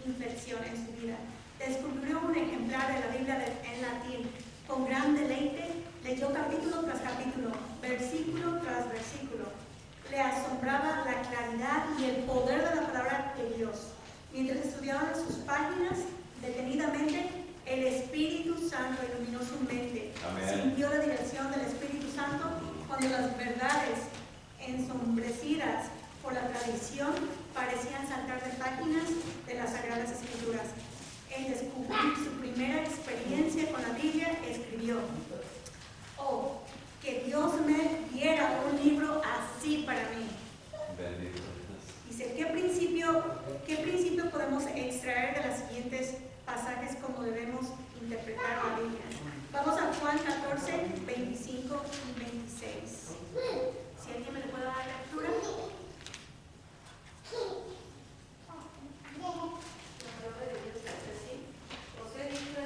[SPEAKER 1] inflexión en su vida. Descubrió un ejemplar de la Biblia en latín. Con gran deleite, leyó capítulo tras capítulo, versículo tras versículo. Le asombraba la claridad y el poder de la palabra de Dios. Mientras estudiaban sus páginas, detenidamente, el Espíritu Santo iluminó su mente.
[SPEAKER 2] Amén.
[SPEAKER 1] Sintió la dirección del Espíritu Santo cuando las verdades ensombrecidas por la tradición parecían saltar de páginas de las Sagradas Escrituras. En descubrir su primera experiencia con la Biblia, escribió: "Oh, que Dios me diera un libro así para mí".
[SPEAKER 2] Bendito.
[SPEAKER 1] Dice, ¿qué principio podemos extraer de los siguientes pasajes como debemos interpretar la Biblia? Vamos a Juan 14, 25 y 26. Si alguien me le puede dar la lectura.
[SPEAKER 7] La palabra de Dios dice así: os he dicho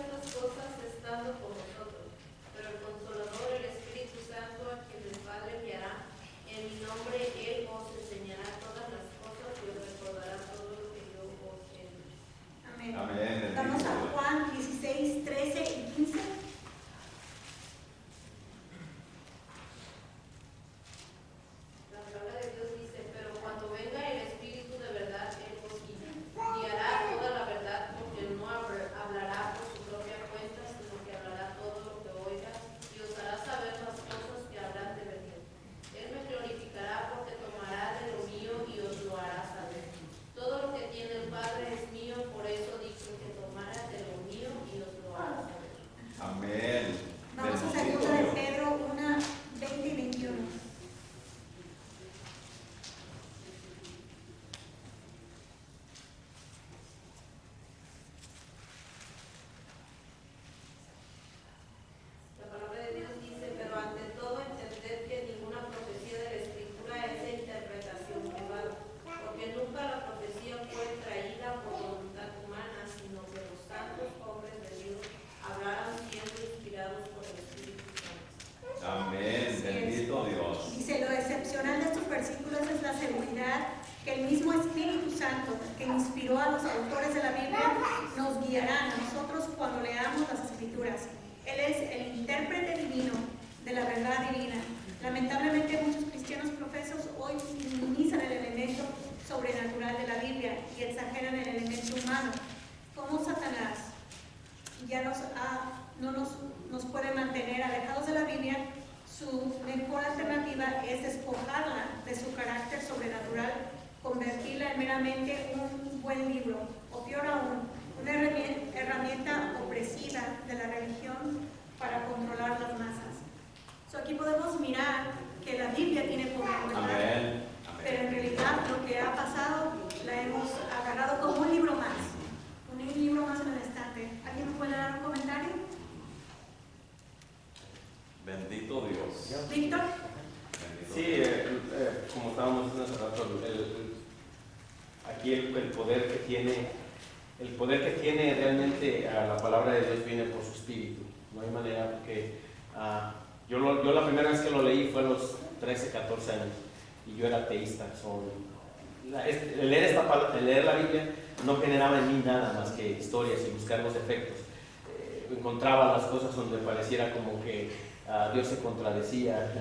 [SPEAKER 1] verdad divina. Lamentablemente muchos cristianos profesos hoy minimizan el elemento sobrenatural de la Biblia y exageran el elemento humano. Como Satanás ya nos puede mantener alejados de la Biblia, su mejor alternativa es despojarla de su carácter sobrenatural, convertirla en meramente un buen libro, o peor aún, una herramienta opresiva de la religión para controlar las masas. Aquí podemos mirar que la Biblia tiene poder, ¿verdad?
[SPEAKER 2] Amén.
[SPEAKER 1] Pero en realidad lo que ha pasado la hemos agarrado como un libro más. Un libro más en el estante. ¿Alguien me puede dar un comentario?
[SPEAKER 6] Bendito Dios.
[SPEAKER 1] ¿Víctor?
[SPEAKER 6] Bendito
[SPEAKER 4] Sí,
[SPEAKER 6] Dios.
[SPEAKER 4] como estábamos diciendo hace rato, aquí el poder que tiene realmente la palabra de Dios viene por su espíritu. No hay manera, porque yo la primera vez que lo leí fue a los 13, 14 años y yo era ateísta. El leer la Biblia no generaba en mí nada más que historias y buscar los defectos. Encontraba las cosas donde pareciera como que Dios se contradecía,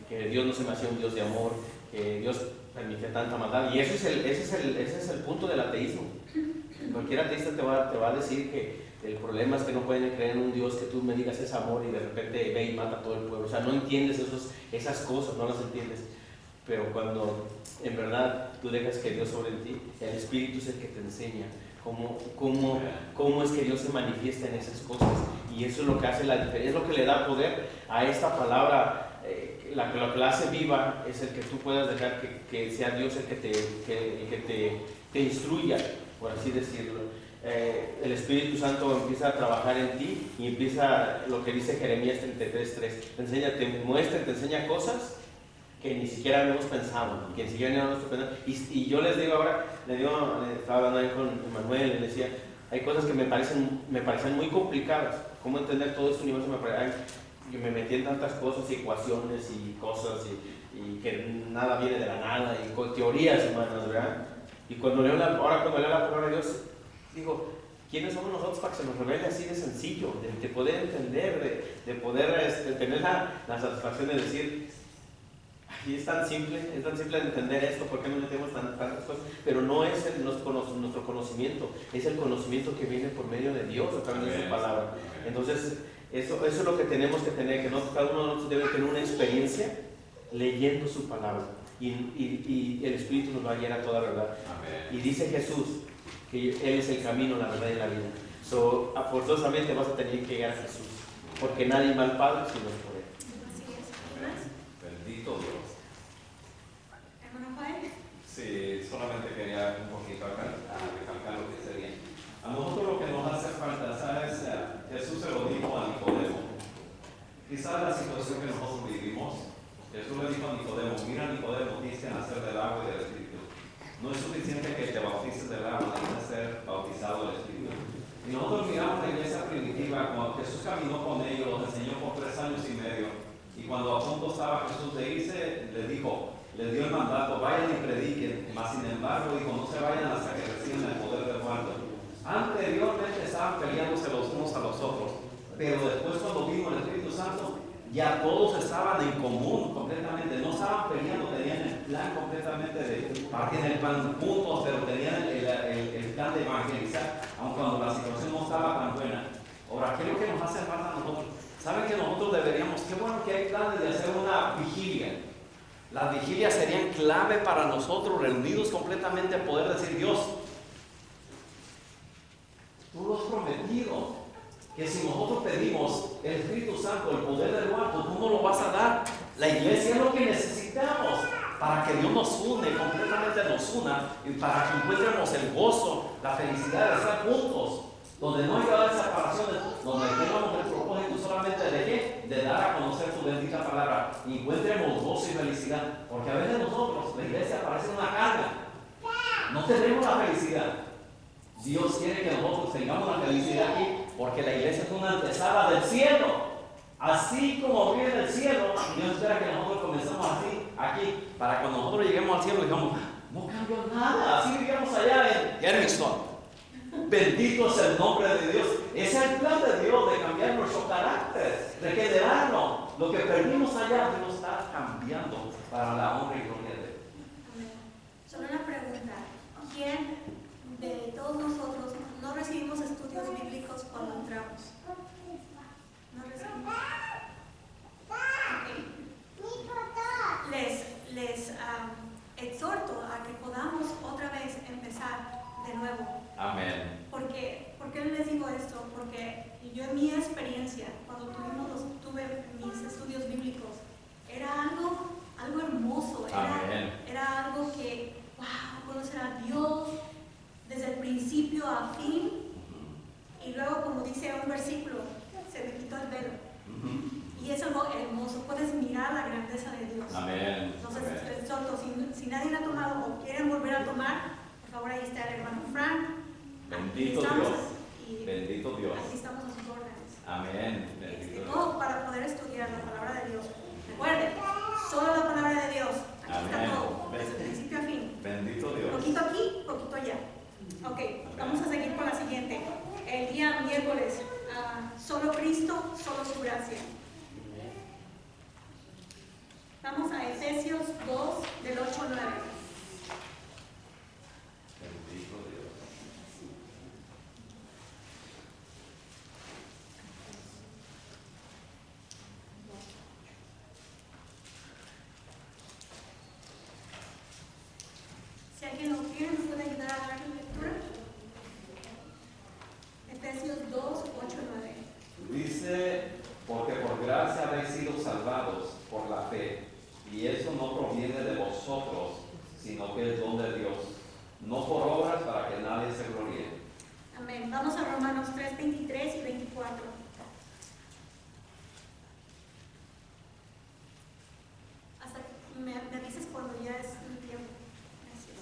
[SPEAKER 4] que Dios no se me hacía un Dios de amor, que Dios permitía tanta maldad. Y ese es el punto del ateísmo. Cualquier ateísta te va a decir que el problema es que no pueden creer en un Dios que tú me digas es amor y de repente ve y mata a todo el pueblo. O sea, no entiendes esas cosas, no las entiendes. Pero cuando en verdad tú dejas que Dios sobre ti, el Espíritu es el que te enseña cómo es que Dios se manifiesta en esas cosas. Y eso es lo que hace la diferencia, es lo que le da poder a esta palabra. Lo que la hace viva es el que tú puedas dejar que sea Dios el que te instruya, por así decirlo. El Espíritu Santo empieza a trabajar en ti y empieza lo que dice Jeremías 33:3. Te enseña cosas que ni siquiera habíamos pensado, que ni siquiera habíamos pensado. Y yo les digo ahora, estaba hablando ahí con Manuel, le decía, hay cosas que me parecen muy complicadas. ¿Cómo entender todo este universo? Yo me metí en tantas cosas, ecuaciones y cosas, y que nada viene de la nada, y con teorías humanas, ¿verdad? Y cuando leo la palabra de Dios, digo, ¿quiénes somos nosotros para que se nos revele así de sencillo? De poder entender, de poder tener la satisfacción de decir, y es tan simple de entender esto, ¿por qué nos metemos tantas cosas? Pero no es nuestro conocimiento, es el conocimiento que viene por medio de Dios a través de su palabra. Entonces, eso es lo que tenemos que tener, que cada uno de nosotros debe tener una experiencia leyendo su palabra. Y el Espíritu nos va a guiar a toda verdad.
[SPEAKER 2] Amén.
[SPEAKER 4] Y dice Jesús que Él es el camino, la verdad y la vida. Forzosamente vas a tener que llegar a Jesús, porque nadie va al Padre si no es por Él.
[SPEAKER 1] Así es.
[SPEAKER 6] Bendito Dios.
[SPEAKER 1] Hermano Joel.
[SPEAKER 6] Sí, solamente quería un poquito recalcar lo que dice bien. A nosotros lo que nos hace falta, ¿sabes? Jesús se lo dijo a Nicodemo. Quizás la situación que nosotros vivimos, Jesús le dijo a Nicodemo, mira Nicodemo, tienes que nacer del agua y del Espíritu. No es suficiente que te bautices del agua, tienes que ser bautizado del Espíritu. Y nosotros miramos la iglesia primitiva, cuando Jesús caminó con ellos, los enseñó por 3 años y medio. Y cuando a punto estaba Jesús de irse, les dio el mandato, vayan y prediquen. Mas sin embargo, dijo, no se vayan hasta que reciban el poder del muerto. Anteriormente estaban peleándose los unos a los otros, pero después cuando vino el Espíritu Santo, ya todos estaban en común completamente, no estaban peleando, tenían el plan completamente de partir el plan juntos, pero tenían el plan de evangelizar, aun cuando la situación no estaba tan buena. Ahora, ¿qué es lo que nos hace falta a nosotros? ¿Saben que nosotros deberíamos, qué bueno que hay planes de hacer una vigilia? Las vigilias serían clave para nosotros, reunidos completamente, poder decir, Dios, tú lo has prometido, que si nosotros pedimos el Espíritu Santo, el poder del muerto, tú nos lo vas a dar. La iglesia es lo que necesitamos para que Dios nos une, completamente nos una, y para que encuentremos el gozo, la felicidad de estar juntos, donde no haya separaciones, donde tengamos el propósito solamente de ¿qué? De dar a conocer tu bendita palabra, y encuentremos gozo y felicidad, porque a veces nosotros, la iglesia parece una carga, no tenemos la felicidad. Dios quiere que nosotros tengamos la felicidad aquí, porque la iglesia es una antesala del cielo. Así como viene del cielo, Dios espera que nosotros comencemos así, aquí, para cuando nosotros lleguemos al cielo digamos, no cambió nada, así vivíamos allá en Germiston. Bendito es el nombre de Dios. Ese es el plan de Dios, de cambiar nuestro carácter, regenerarnos.
[SPEAKER 8] Lo que perdimos allá nos está cambiando para la honra y gloria de Dios.
[SPEAKER 1] Amén. Solo una pregunta. ¿Quién de todos nosotros no recibimos estudios bíblicos cuando entramos? ¿No recibimos? Okay. Les exhorto a que podamos otra vez empezar de nuevo.
[SPEAKER 6] Amén.
[SPEAKER 1] ¿Por qué les digo esto? Porque yo en mi experiencia, cuando tuve mis estudios bíblicos, era algo hermoso,
[SPEAKER 6] Amén.
[SPEAKER 1] era algo que, wow, conocer a Dios desde el principio a fin, y luego, como dice un versículo, se me quitó el velo. Y es algo hermoso, puedes mirar la grandeza de Dios.
[SPEAKER 6] Amén.
[SPEAKER 1] Entonces, les exhorto, si nadie la ha tomado o quieren volver a tomar, por favor, ahí está el hermano Frank.
[SPEAKER 6] Bendito
[SPEAKER 1] Aquí estamos,
[SPEAKER 6] Dios.
[SPEAKER 1] y
[SPEAKER 6] Bendito Dios.
[SPEAKER 1] aquí estamos a sus órdenes.
[SPEAKER 6] Amén. Bendito Dios.
[SPEAKER 1] Todo para poder estudiar la palabra de Dios. Recuerden, solo la palabra de Dios. Aquí
[SPEAKER 6] Amén.
[SPEAKER 1] está todo, desde el principio a fin.
[SPEAKER 6] Bendito Dios.
[SPEAKER 1] Poquito aquí, poquito allá. Ok, vamos a seguir con la siguiente. El día miércoles, solo Cristo, solo su gracia. Vamos a Efesios 2, del 8 al 9.
[SPEAKER 6] Bendito Dios.
[SPEAKER 1] Si alguien lo quiere, ¿nos puede ayudar a dar la lectura? Efesios 2, 8 al 9.
[SPEAKER 8] Dice, porque por gracia habéis sido salvados por la fe, y eso no proviene de vosotros, sino que es don de Dios, no por obras para que nadie se gloríe.
[SPEAKER 1] Amén. Vamos a Romanos 3, 23 y 24. Hasta me dices cuando ya es un tiempo. Gracias.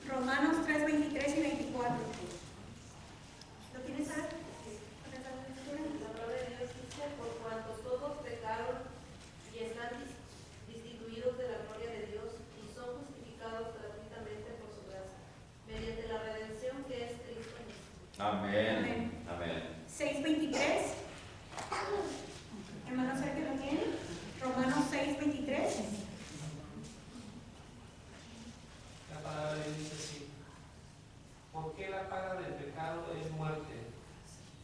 [SPEAKER 1] Romanos 3, 23 y 24. ¿Lo tienes, Sara?
[SPEAKER 7] La palabra de Dios dice, por cuanto todos pecaron y están destituidos de la gloria de Dios y son justificados gratuitamente por su gracia, mediante la redención que es Cristo Jesús.
[SPEAKER 6] Amén. Amén.
[SPEAKER 1] 6, 23. Hermano Sergio, ¿lo tiene? Romanos 6, 23.
[SPEAKER 9] La palabra de Dios dice así: porque la paga del pecado es muerte,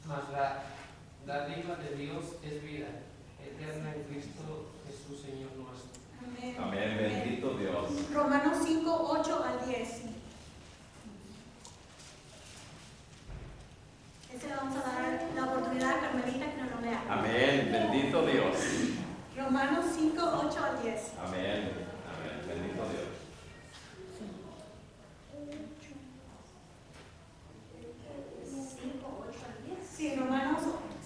[SPEAKER 9] mas la dádiva de Dios es vida eterna en Cristo Jesús, Señor nuestro.
[SPEAKER 1] Amén.
[SPEAKER 6] Amén. Bendito Dios.
[SPEAKER 1] Romanos 5, 8 al 10. Este le vamos a dar la oportunidad a Carmelita que nos lo lea.
[SPEAKER 6] Amén. Bendito Dios.
[SPEAKER 1] Romanos 5, 8 al 10.
[SPEAKER 6] Amén. Amén. Bendito Dios.
[SPEAKER 3] 5, 8 al 10.
[SPEAKER 1] Sí, Romanos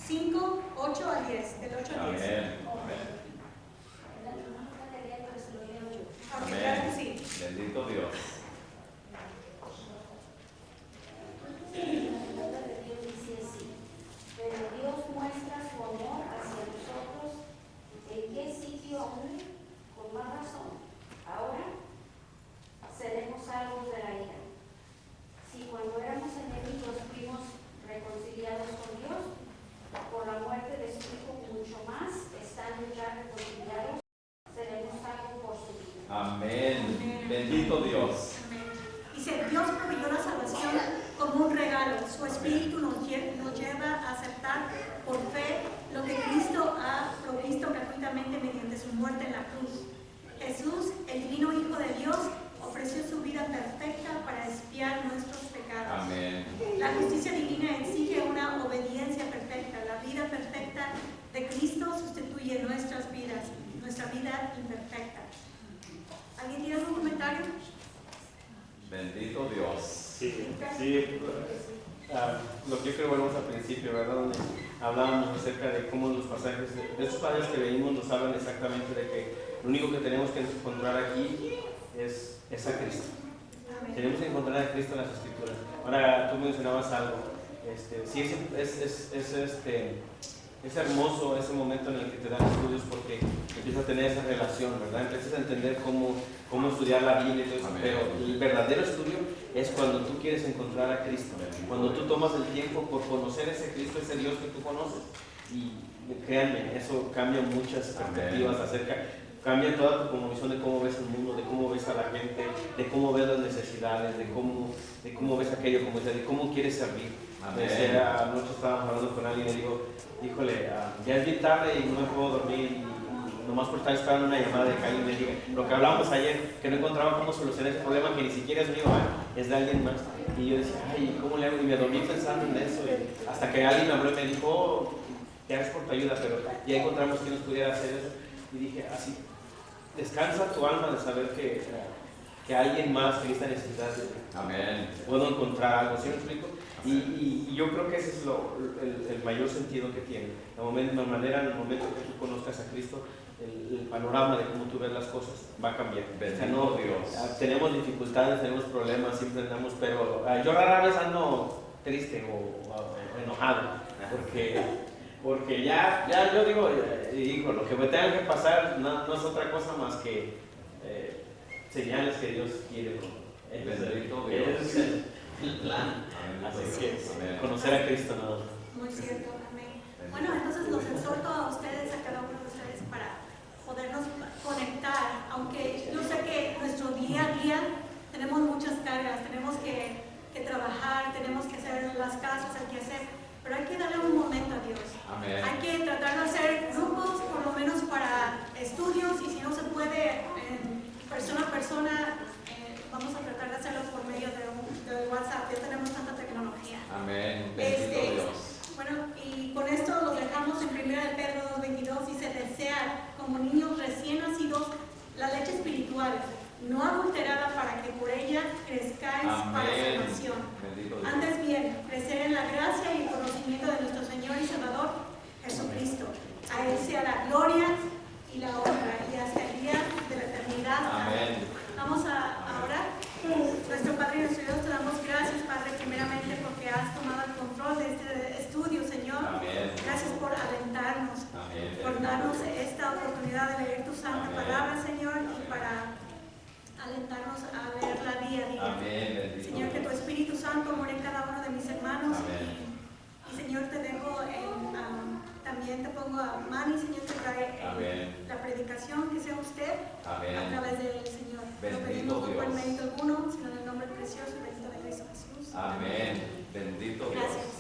[SPEAKER 1] 5, 8 al 10. Del 8 al 10.
[SPEAKER 6] Amén. Amén.
[SPEAKER 1] Ok, claro que sí.
[SPEAKER 6] Bendito Dios.
[SPEAKER 10] La palabra de Dios dice así: pero Dios muestra su amor hacia nosotros. ¿En qué sitio aún? Con más razón. Ahora seremos salvos de la ira. Si cuando éramos enemigos fuimos reconciliados con Dios, por la muerte de su Hijo, mucho más, estando ya reconciliados, seremos salvos por su vida.
[SPEAKER 6] Amén. Bendito Dios.
[SPEAKER 1] Amén. Dice, Dios proveyó la salvación como un regalo. Su Espíritu nos lleva a aceptar por fe lo que Cristo ha provisto gratuitamente mediante su muerte en la cruz. Jesús, el divino Hijo de Dios, ofreció su vida perfecta para expiar nuestros pecados.
[SPEAKER 6] Amén.
[SPEAKER 1] La justicia divina exige una obediencia perfecta. La vida perfecta de Cristo sustituye nuestras vidas, nuestra vida imperfecta. ¿Alguien tiene algún comentario?
[SPEAKER 6] Bendito Dios.
[SPEAKER 4] Sí, lo que yo creo volvemos al principio, ¿verdad? Donde hablábamos acerca de cómo los pasajes, de esos pasajes que leímos nos hablan exactamente de que lo único que tenemos que encontrar aquí es a Cristo.
[SPEAKER 1] Amén.
[SPEAKER 4] Tenemos que encontrar a Cristo en las Escrituras. Ahora tú mencionabas algo, sí, es hermoso ese momento en el que te dan estudios porque empiezas a tener esa relación, ¿verdad? Empiezas a entender cómo estudiar la Biblia y todo eso,
[SPEAKER 6] Amén.
[SPEAKER 4] pero el verdadero estudio es cuando tú quieres encontrar a Cristo, cuando tú tomas el tiempo por conocer ese Cristo, ese Dios que tú conoces. Y créanme, eso cambia muchas perspectivas cambia toda tu visión de cómo ves el mundo, de cómo ves a la gente, de cómo ves las necesidades, de cómo ves aquello, como dice, de cómo quieres servir. Anoche estábamos hablando con alguien y le digo, híjole, ya es bien tarde y no me puedo dormir, y nomás por estar esperando una llamada de que alguien me diga lo que hablábamos ayer, que no encontraba cómo solucionar ese problema que ni siquiera es mío, es de alguien más. Y yo decía, ay, ¿cómo le hago? Y me dormí pensando en eso, y hasta que alguien me habló y me dijo, oh, gracias por tu ayuda, pero ya encontramos quién nos pudiera hacer eso. Y dije, así, descansa tu alma de saber que alguien más que esta necesidad puedo encontrar algo, ¿sí me explico? Y yo creo que ese es el mayor sentido que tiene. En el momento que tú conozcas a Cristo, el panorama de cómo tú ves las cosas va a cambiar. Tenemos dificultades, tenemos problemas, siempre andamos, pero yo rara vez ando triste o enojado, porque ya yo digo, hijo, lo que me tenga que pasar no es otra cosa más que señales que Dios quiere. Es el plan. Así que conocer a Cristo nada más.
[SPEAKER 1] Muy cierto, amén. Bueno, entonces los exhorto a ustedes, a cada uno de ustedes, para podernos conectar, aunque yo sé que nuestro día a día tenemos muchas cargas, tenemos que trabajar, tenemos que hacer las casas, hay que hacer, pero hay que darle un momento a Dios.
[SPEAKER 2] Amén.
[SPEAKER 1] Hay que tratar de hacer grupos, por lo menos para estudios, y si no se puede persona a persona, vamos a tratar de hacerlo por medio de WhatsApp. Ya tenemos tanta tecnología.
[SPEAKER 2] Amén. Bendito Dios.
[SPEAKER 1] Bueno, y con esto los dejamos en 1 Pedro 2:22. Dice, desear como niños recién nacidos la leche espiritual, no adulterada, para que por ella crezcáis para salvación. Antes bien, crecer en la gracia y el conocimiento de nuestro Señor y Salvador Jesucristo. A Él sea la gloria y la honra, y hasta el día de la eternidad.
[SPEAKER 2] Amén.
[SPEAKER 1] Vamos a orar. Nuestro Padre y nuestro Dios, te damos gracias, Padre, primeramente porque has tomado el control de este estudio, Señor.
[SPEAKER 2] Amén.
[SPEAKER 1] Gracias por alentarnos,
[SPEAKER 2] Amén.
[SPEAKER 1] por darnos esta oportunidad de leer tu santa palabra, Señor, y para alentarnos a verla día a día.
[SPEAKER 2] Amén.
[SPEAKER 1] Señor, que tu Espíritu Santo more en cada uno de mis hermanos.
[SPEAKER 2] Amén.
[SPEAKER 1] Y Señor, te dejo también te pongo a Manny, Señor, que trae la predicación, que sea usted a través del Señor. No pedimos por mérito alguno, sino en el nombre precioso y bendito de Cristo Jesús.
[SPEAKER 2] Amén. Bendito Dios.
[SPEAKER 1] Gracias.